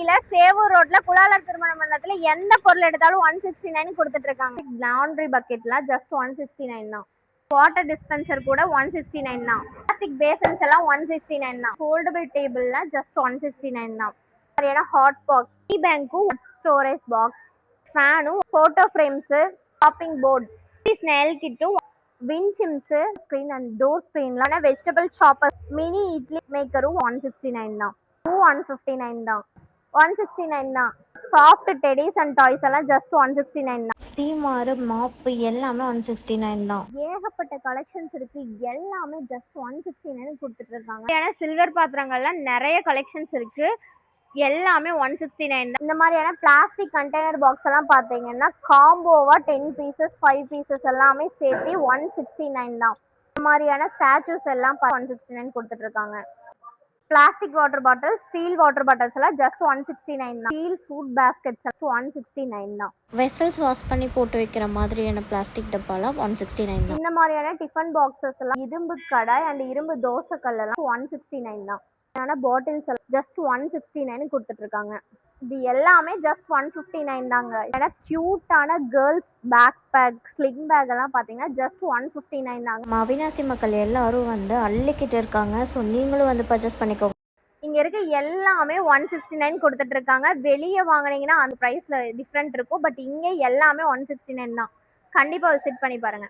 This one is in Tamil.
திருநெல்வேலியில சேவூர் ரோட்ல குலாலர் திருமண மண்டபத்துல எந்த பொருள் எடுத்தாலும் 169 கொடுத்துட்டு இருக்காங்க. லாண்ட்ரி பக்கெட்லாம் ஜஸ்ட் 169 தான். வாட்டர் டிஸ்பென்சர் கூட 169 தான். பிளாஸ்டிக் பேசன்ஸ் எல்லாம் 169 தான். ஃபோல்டபிள் டேபிள்லாம் ஜஸ்ட் 169 தான். சரியான ஹாட் பாக்ஸ், டீ பேங்க்கும், ஸ்டோரேஜ் பாக்ஸ், ஃபேனும், போட்டோ ஃப்ரேம்ஸ், ஷாப்பிங் போர்டு, ஸ்னெல் கிட்டும், wind chimes, screen and door ஸ்க்ரீன்லாம், வெஜிடபிள் சாப்பர், மினி இட்லி மேக்கரும் 169 தான். 159 தான். 169 தான். சாஃப்ட் டெடிஸ் அண்ட் டாய்ஸ் எல்லாம் ஜஸ்ட் 169 தான். சீமாறு மாப்பு எல்லாமே 169 தான். ஏகப்பட்ட கலெக்ஷன்ஸ் இருக்கு. எல்லாமே ஜஸ்ட் 169 கொடுத்துட்டு இருக்காங்க. ஏன்னா சில்வர் பாத்திரங்கள்லாம் நிறைய கலெக்ஷன்ஸ் இருக்கு. எல்லாமே 169 தான். இந்த மாதிரியான பிளாஸ்டிக் கண்டெய்னர் பாக்ஸ் எல்லாம் பாத்தீங்கன்னா காம்போவா 10 பீசஸ் 5 பீசஸ் எல்லாமே சேர்த்து 169 தான். இந்த மாதிரியான ஸ்டாச்சுஸ் எல்லாம் 169 கொடுத்துட்டு இருக்காங்க. Plastic water bottle, steel water bottles எல்லாம் ஜஸ்ட் 169 தான். ஸ்டீல் ஃபுட் பேஸ்கெட்ஸ் ஜஸ்ட் 169 தான். வெசல்ஸ் வாஷ் பண்ணி போட்டு வைக்கிற மாதிரியான பிளாஸ்டிக் டப்பாலாம் 169 தான். இந்த மாதிரியான டிஃபன் பாக்ஸஸ் எல்லாம், இரும்பு கடாய் அண்ட் இரும்பு தோசை கல் எல்லாம் 169 தான். ஆனால் பாட்டில்ஸ் எல்லாம் ஜஸ்ட் 169 கொடுத்துட்டு இருக்காங்க. இது எல்லாமே ஜஸ்ட் 159 தாங்க. ஏன்னா கியூட்டான girls backpack, sling bag எல்லாம் பார்த்தீங்கன்னா ஜஸ்ட் 159 தாங்க. அவினாசி மக்கள் எல்லாரும் வந்து அள்ளிக்கிட்டு இருக்காங்க. ஸோ நீங்களும் வந்து பர்ச்சேஸ் பண்ணிக்கோங்க. இங்க இருக்க எல்லாமே 169 கொடுத்துட்டு இருக்காங்க. வெளியே வாங்கினீங்கன்னா அந்த ப்ரைஸ்ல டிஃப்ரெண்ட் இருக்கும். பட் இங்கே எல்லாமே 169 தான். கண்டிப்பா விசிட் பண்ணி பாருங்க.